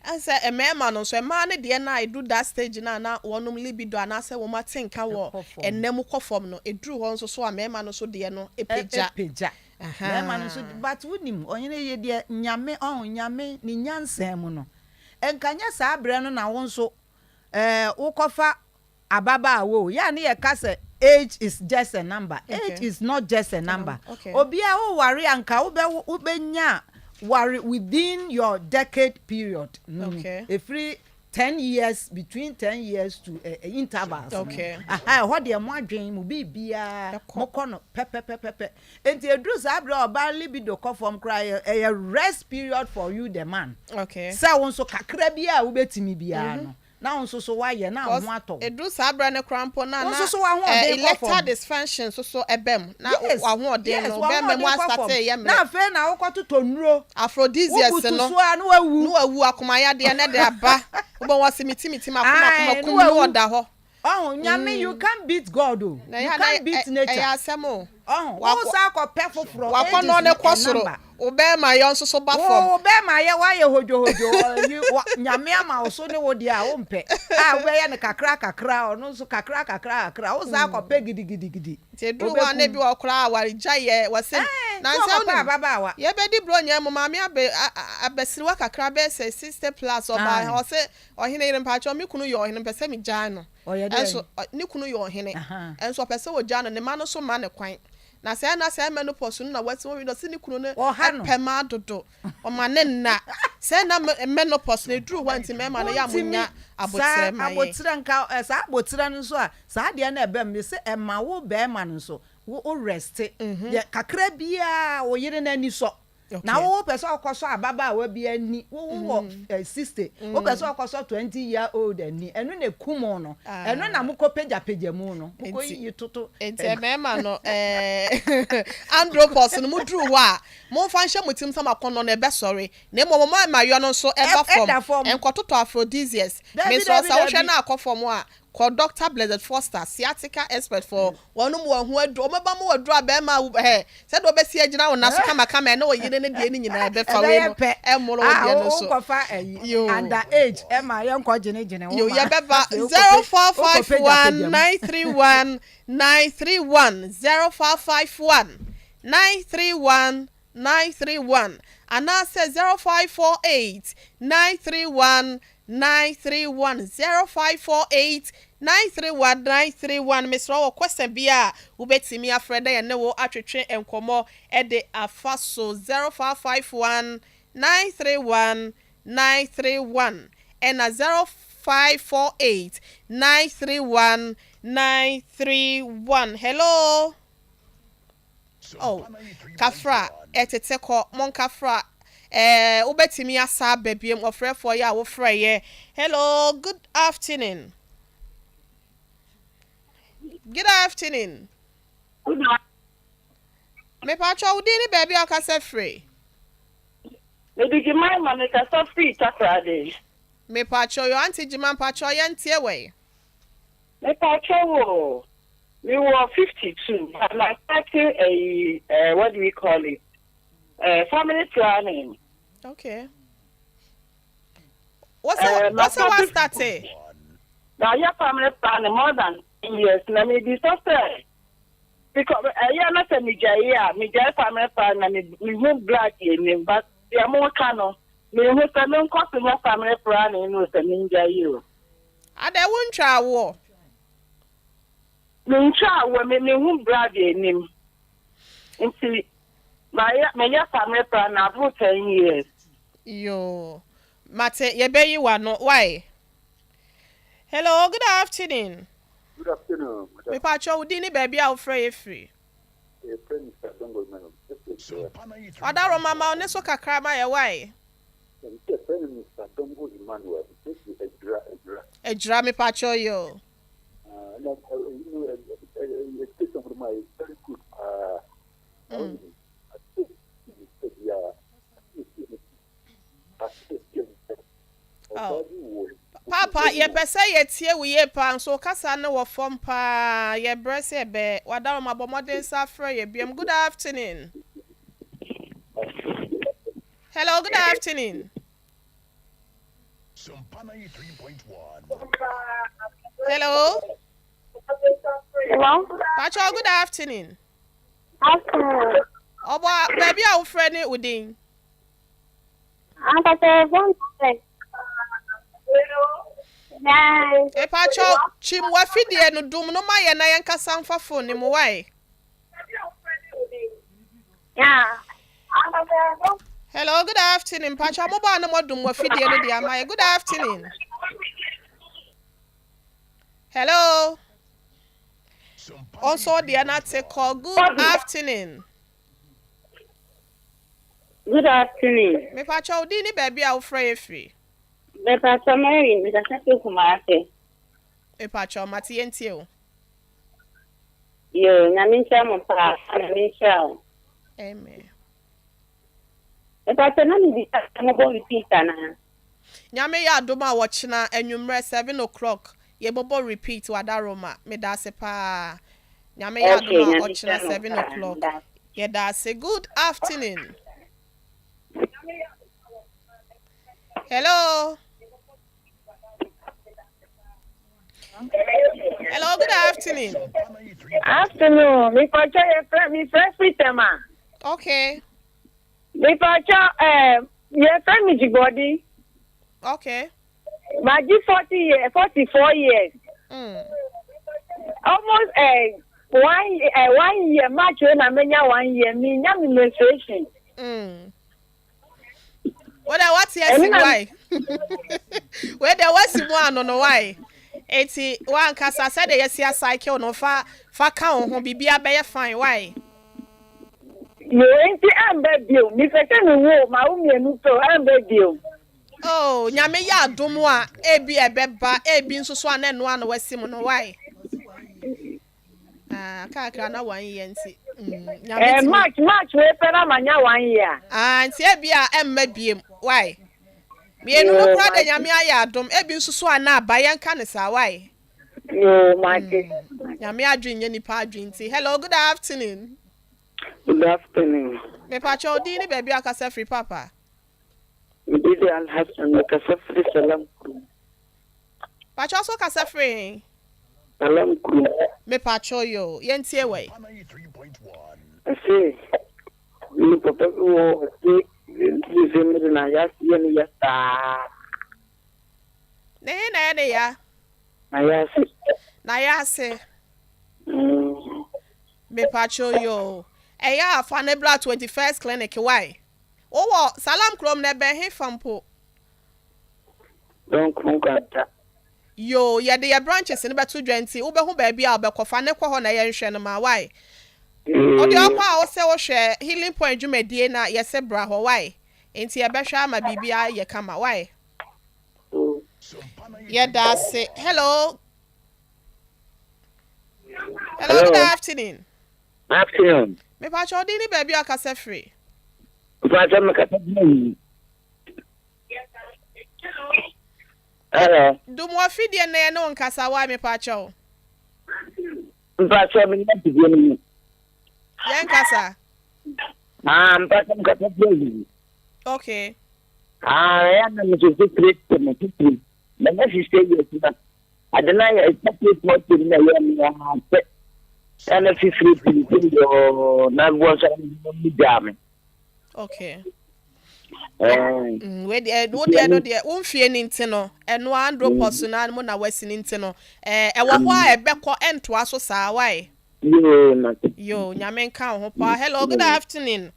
ansa emema no so ema ne de na I do that stage na wonum libido na say wo matenka wo ennem kofom no eduru ho nso so emema no so de no epeja emema no so but wonim onyene ye de nyame ni nyansem no enkanya sa abre no na wo nso wo kofa ababa wo ya ne ye kase age is just a number. Age is not just a number. Obia wo worry anka wo benya worry within your decade period. Every 10 years between 10 years to intervals. What dey mo adwen mo bibia mo kono pepe. Enti edru sa abra oba libido ko form cry a rest period for you the man. Say won so kakra bia wo betimi bia no. Na onso so wa ye na ho ato edu sabra ne krampo na elected dysfunction so ebem na wa ho ode no bem mo start ye me na fe na wo kwato nuro aphrodisiacs no no wawu akomaya de ne de aba wo wasi mitimi akoma no oda ho nyame you can't beat God you can't beat nature asemo wo sa ko pefofro wa kono ne kwosoro obema yo nso so ba form obema ye wa ye hojo nyame ama so ne wo dia wo mpe we ye ne kakra ono so kakra wo sa ko pe gidigidi te dru wa ne bi wo kra awari jaye wase na nsa baba wa ye be di bro nya mo mama abesiri wa kakra be say 60 plus oba ho se ohene ire mpa cho me kunu yo ohene pese mi jan no enso ni kunu yo ohene enso pese wo jan no ne ma no so ma ne kwan na say menopause na wati wo do sini kunu ne pema dodo o ma ne na say na menopause na duru wanti mema na ya munya abotre ma ye abotre nka sa abotre no so a sa de na ebem me say e ma wo be ma no so wo rest ye kakra bia wo yire na ni so na wo pese okoso ababa wa bia ni wo 60 wo pese okoso 20 year old ani enu na kumo no enu na muko peja mu no muko yi toto ente mema no andropause no mudru ho a mo fa nhye mutim sama kono na ebe sorry na mo ma yo no so eba form enkototo aphrodisiacs me so sa wo hwe na akofom a ko Dr. Blessed Foster sciatica expert for wonu mo hu adu o meba mo wadu abema se do be si agina wona so kama na o yire ne de ni nyina be fa we no e mo lo de no so ko fa under age e ma ye nko gene wo yo ye beba 0451 931 0551 and now says 0548 931 931 0548 931 931 Mr. O question bia ubetimi afreda ye ne wo atwetwe enkomo e de afaso 0551 931 931 and 0548 931 931 hello oh kafra eteteko mon kafra ubetimi asa babiem ofrefo ya wo freye hello good afternoon me pa cho udini baby akase free Maybe you might make a soft free takrade. Me pacho your auntie Jiman pacho yentie way. Me pacho, we were 52. I'm like starting a what do we call it? Family planning. Okay. What's what started? Now your family planning more than 10 years. Let me be so fair. Because you're not a Nigeria family planning, we won't black in but the more cano. Me who can non customer family planning with the ninja you. I they won't try war. Me try when me who black in him. And see, my family plan for 10 years. Yo. Mate, ye be you are not why? Hello, good afternoon. Good afternoon. Me pacho dini baby out free. A friend is a single man. Adaro mama on so kakra ma ye why? A friend is a single Emmanuel. This is a dra. E dra me pacho yo. A case of my very good. Oh. Papa, ye pese ye tie we ye pa so kasa na wo fom pa ye brese e be wadaro mabomode sa frɛ ye biem. Good afternoon. Hello, good afternoon. Sompa 93.1. Hello. Hello? Pacho, good afternoon. Afternoon. Obo baby a wo frɛ ne udin. I'm at the one place. Yes. E pacho chimwa fidie no dum no ma ye na yen kasa mfafo ne mo why? Yeah. I'm at the one. Hello, good afternoon. Pacho mo ba na mo dum wa fidie no dia ma ye. Good afternoon. Hello. Also dia na te call. Good afternoon. Good afternoon. Me pacho di ni baby a wo frɛ ye free. Me Pastor Mary, me da sase kumase. E pacho mati yentie o. Yo, na mincha mo pa, na mincha. Amen. Me Pastor na mi di mo bo repeat na. Nyame ya adoma wo chena anwumre 7 o'clock. Ye bobo repeat wadaroma. Me da se pa. Nyame ya adoma wo chena 7 o'clock. Ye da se good afternoon. Hello. Hello, good afternoon. Afternoon. Me pacho me fresh with them. Okay. Me pacho your family jibodi. Okay. My 44 years. Almost 1 year match when I menya 1 year me nyam menstruation. What's yes why? Where there was one no why? 81 kasa said yes ya cycle no fa ka ho bibia be fine why? Yo enti ambebio mi fete no wo ma wo mienu so ambebio. Oh, nyame ya adom a ebi ebeba ebi nso so aneno an wasim no why? Kakra na 1 year nti. March we pera manya 1 year. Nti ebi a emma biem why? Mienu no kra de nyame aya adom ebi nso so ana abaye nka ne sa why? Yo mate. Nyame adwenye nipa adwenti. Hello, good afternoon. Good afternoon. Me pacho di ni baby akasa free papa. Didi Al-Hassan kasa free salam kru. Pacho so kasa free. Salam kru. Me pacho yo yentie we. 93.1. Ase. Ni papa wo ase ni na ya ni ya ta. Ne ya. Na ya se. Me pacho yo. Eya afa ne bla 21st clinic why? Owo salam krom ne be he fampo. Don kungata. Yo, ye de branches ne beto dwanti. Wo be ho ba bia obekofa ne kwo ho na ye nhwe no ma why? Odi akwa wo se wo hwe healing point dwumadie na ye se bra ho why? Enti ye behwa ama bibia ye kama why? Ye da se. Hello. Hello, good afternoon. Afternoon. Me pacho di ni baby akasa free. Pacho me kata ni. Hello. Do mo afidie na no nkasa wa me pa cho. Mpacho mi na bidie ni. Yen kasa. Mpacho mi kata bidie. Okay. Ya na mi so secret me titi. Na fi stay here na. Adana ya exactly what you na ya mi ha. Ana fi free yo na go so mi jam. Okay. We no de umfie ni nti no eno andropos na mo na wasi ni nti no wo ho a ebekọ ento aso saa why yo nyame nka ho pa. Hello, good afternoon.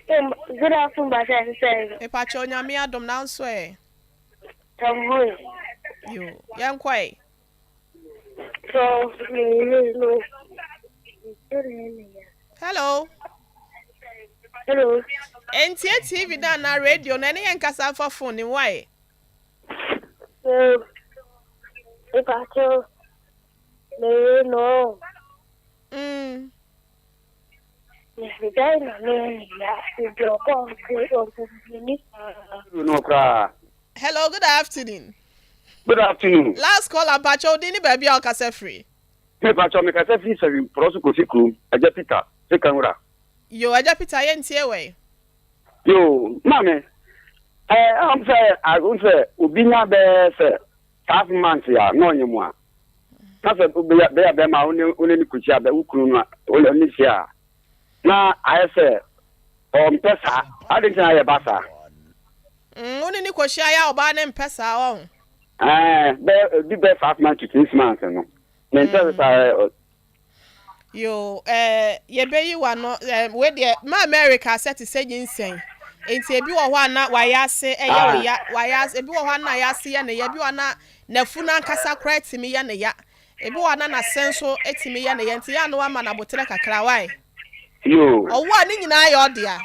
Good afternoon, Basha. Me pa cho nyame adom na nso Tamboy. yo yan kwai. So, no. Hello. Hello. NTA TV na radio na ne yankasa fa phone ni why? So, Basha. No. Hello, good afternoon. Good afternoon. Last call Apache Odini baby o kase free. Me pacho me kase free seven prosu ko sikru. Aja Peter, se kanura. Yo, aja Peter ye ntie we. Yo, mame. I'm say obi nya be say 5 months ya no nyemu a. Na say be ma one ni kuchi abe ukuru no ole ni sia. Na I say pesa, I didn't say basa. One ni kwhia ya oba ne mpesa won. Be 5 months to 6 months no. Mental say Yo, ye be yi wa no we de ma America set say ginsen. Enti ebi wo ho ana wayase eye ya wayase ebi wo ho ana yase ya ne ya bi wo na nafu na nkasa kra etimi ya ne ya. Ebi wo na na senso etimi ya ne ya enti ya no ama na botere kakra why. yo. Owo ani nyina ya odia.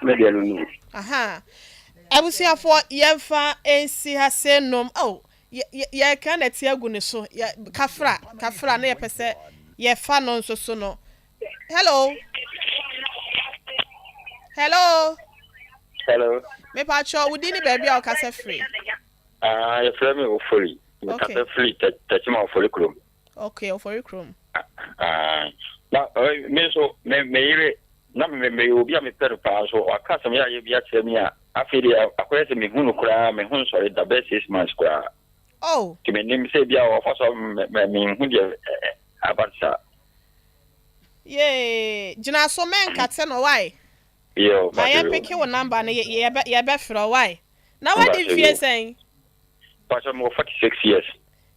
Me de no. Aha. Abusiafo yemfa ensi ha senom. Oh, ye kan eti agu ne so. Ye kafra na ye pese ye fa no nso so no. Hello. Hello. Me pa cho wudi ni baby o kase free. You frame me ofori. Me kase free techima ofori krom. Okay, ofori krom. Na me so me ire na me obi a me pere pa so aka sem ya ye bia kire me a afiri akwese se me hunu kura me hun sorry the best 6 months kura. Oh. Ti me nim se bia o fa so me hu de abansa. Yeah, jina so men kate no why? Yo, my pick your number na ye be fro why? Now what did you saying? But I'm 46 years.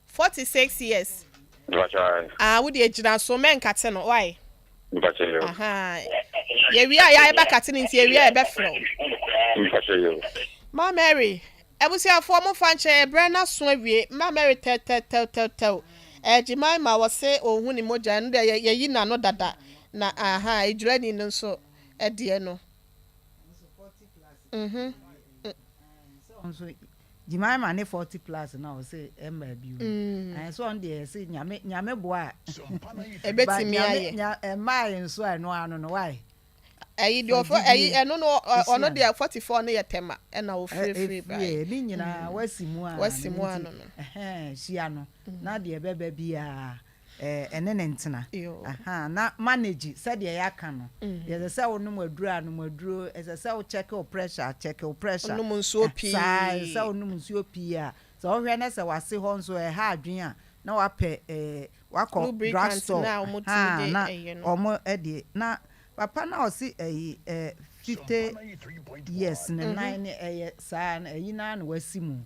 46 years. But would ye jina so men kate no why? But aha. Ye wi ya be kate nti ye wi ya be fro. Ma Mary, ebusiafo mo fanche ebre na so awie. Ma Mary tell. Jemima was say ohun ni moja no de ye yi na no dada na aha ejurani no so edie no. So Jemima ne 40 plus now say emma bi. And so on there say nyame boa. Ebetimi aye. Emma nso ano no why? Ayi do for ayi eno no ono de 44 no ye tema e na wo free ba. Eh bi nyina wasimu ano no. Hia no. Na de beba bia ene ne ntena. Aha na manage said ye aka no. Ye say wonum aduro ese say wo check your pressure. Onum nsuo pii. Say onum nsuo pii a. So wo hwe na say wase ho nso ha adwen a na wape wakọ drugstore na omo ede na papa na osi 50 years na 9 saa na na wasimu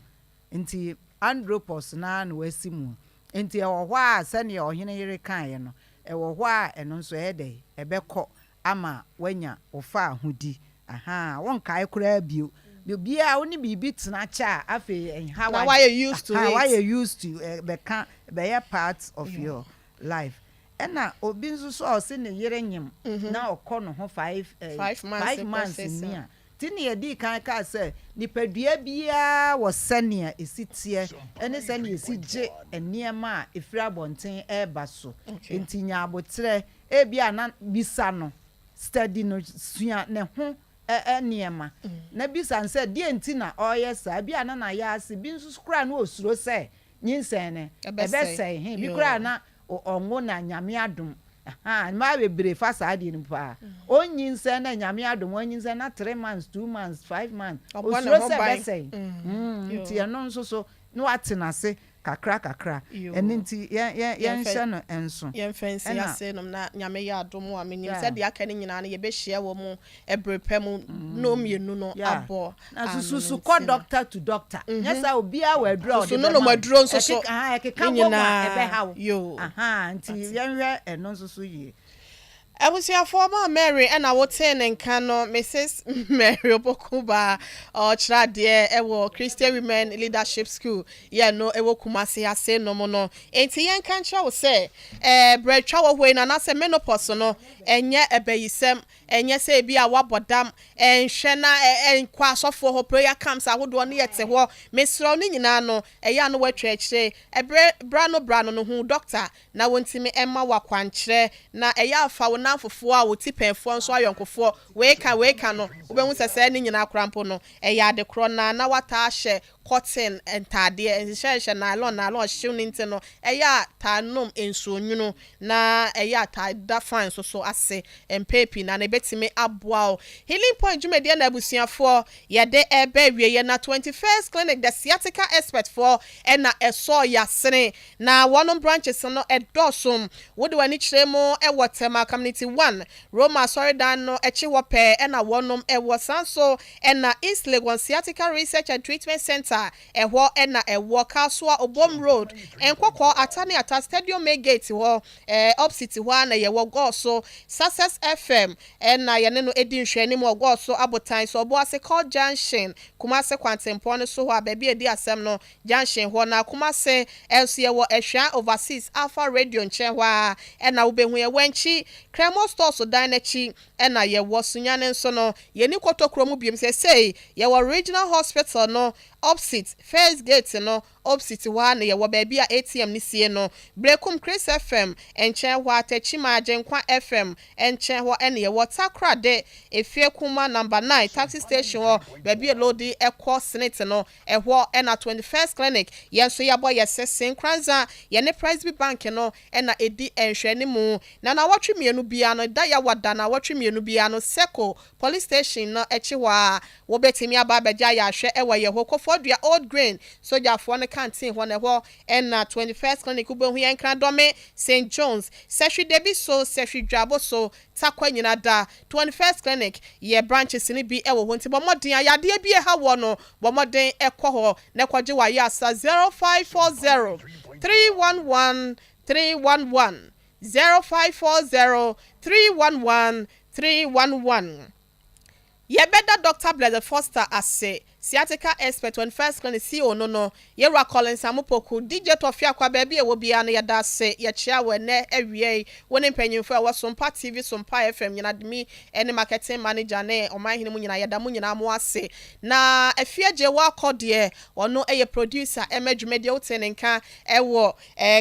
nti andropos na wasimu nti ewo hɔ a sane ohene yere kan ye no ewo hɔ a eno nso ede ebekɔ ama wanya ofa ahudi aha won kai kura bio bia woni bibi tena cha afi how why you used to it why you used to be part of your life ena obi nso so se ne yere nyim na okɔ no ho 5 months ni a tini edi kan ka se nipadua bia wo sane a esitie ene sane esije eniema a efira bonten eba so enti nya abotre e bia na bisa no study no sua ne ho nneɛma na bi san sɛ deɛ nti na ɔyɛ saa bi ana na yɛ ase bi nso kura na osuro sɛ nyinsɛn ne ɛbɛsɛn he bi kura na ɔnwo na nyame adom ma bebree fa saa deɛ no paa onyinsɛn na nyame adom onyinsɛn na 3 months 2 months 5 months osuro sɛ ɛbɛsɛn nti ɛno nso so na watena se kakra ɛno nti yɛnhyɛ no ɛnso yɛmfɛnsi ase nom na nyame yɛ adom a menim sɛ deɛ aka no nyinaa no yɛbɛhyia wɔ mu ɛberepɛ mu no mmienu no abɔ na susu kɔ doctor to doctor nyɛ sɛ obiaa wɔ aduro a ɔde no maduro nso so ɛkeka bɔ mu a ɛbɛhaw nti yɛnhwɛ ɛno nso so yie abusuafoɔ ma Mary ɛna wote ne nka no Mrs. Mary Obokuba ɔkyerɛdeɛ ɛwɔ Christian Women Leadership School yɛ no ɛwɔ Kumasi ase no mo no enti yɛn ka nkyerɛ wo sɛ brɛtwa wɔ hɔ na na sɛ menopause no ɛnyɛ ɛbɛyisɛm ɛnyɛ sɛ bi a wabɔdam ɛnhwɛ na ɛnkɔ asɔfoɔ hɔ prayer camps ahodoɔ ne yɛte hɔ mesrɛ ne nyinaa no ɛyɛ no watwa akyire ɛbrɛ bra no ho doctor na wontimi ɛma wakwankyerɛ na ɛyɛ afa wo nanfofoɔ a woti pɛnfoɔ nso ayɔnkofoɔ weeka no wobɛhu sɛ sɛ ne nyinaa korampo no ɛyɛ adekorɔ na wata ahyɛ cotton ntadeɛ nhyɛnhyɛ nylon hyew ne nti no ɛyɛ a tanom nsuonwunu na ɛyɛ a tada fan so ase mpepi na ne betimi aboa Healing Point dwumadie na abusuafoɔ yɛde ɛbɛ wie na 21st clinic the sciatica expert for ɛna ɛsɔ yasene na wɔn branches no ɛdɔsom wode wani kyerɛ mu ɛwɔ Tema Community 1 Roma Soridan no ɛkyi wɔ pɛ ɛna wɔnom ɛwɔ sanso ɛna East Legon Sciatica Research and Treatment Center ɛhɔ ɛna ɛwɔ Kasua Obom Road ɛnkɔkɔ atane ata Stadium Main Gate hɔ opposite hɔ na yɛwɔ Goso Success FM ɛna yɛne no edi nhwɛ ne mu Goso abotan so Oboase Call Junction Kumase Kwantempɔ no so hɔ a baabi edi asɛm no Junction hɔ na Kumase ɛso yɛwɔ Ehwa Overseas Alpha Radio nkyɛn hɔ a ɛna wobɛhu yɛwɔ nchi Cremo Store so dan n'akyi ɛna yɛwɔ Sunyane nso no yɛni kotokuro mu biem sɛ yɛwɔ Regional Hospital no opposite First Gate no opposite hɔ na yɛwɔ baabi a ATM ne sie no Brekum Chris FM nkyɛn hɔ Atachima Agenkwa FM nkyɛn hɔ ɛna yɛwɔ Takra de Efie Kuma number 9 taxi station hɔ baabi lodi ɛkɔ Senate no ɛhɔ ɛna 21st clinic yɛn so yɛbɔ yɛsɛ Senkranza yɛne Presby Bank no ɛna edi nhwɛ ne mu na wɔtwe mienu bia no da ya wada na wɔtwe mienu bia no Seko police station no ɛkyi hɔ a wobetimi aba abɛgya yɛ ahwɛ ɛwɔ yɛ hɔ Kofodua Old Green sojafoɔ no canteen hɔ na hɔ ɛna 21st clinic wobɛhu yɛn kra dɔme St John's Sehwi Debi so Sehwi Dwabo so takwa nyina da 21st clinic yɛ branches ni bi ɛwɔ hɔ nti bɔmɔden ayadeɛ bi ɛha wɔ no bɔmɔden ɛkɔ hɔ na kɔgye wa yɛ asa 0540 311 311 0540 311 311 Yebeda Dr. Blessed Foster ase sciatica expert 21st clinic CEO no Yera Collins Amupoku DJ Tofia kwa baby e wo bia na yeda se ye chia we ne awie woni mpanyimfo a wo Sompa TV Sompa FM nyina demi ene marketing manager ne omanhene mu nyina yeda mu nyina mo ase na afiaje wa akode ono eye producer emadwumade wote nka ewo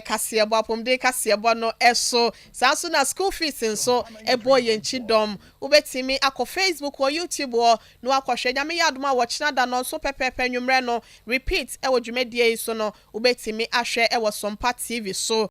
kasebo apomde kasebo no eso sanso na school fees nso ebo ye nchidom ubetimi akọ Facebook or YouTube or no akwahwe nyame yadoma wo china da no so pepepe nwumre no repeat ewo dwumadie so no ubetimi ahwe ewo Sompa TV so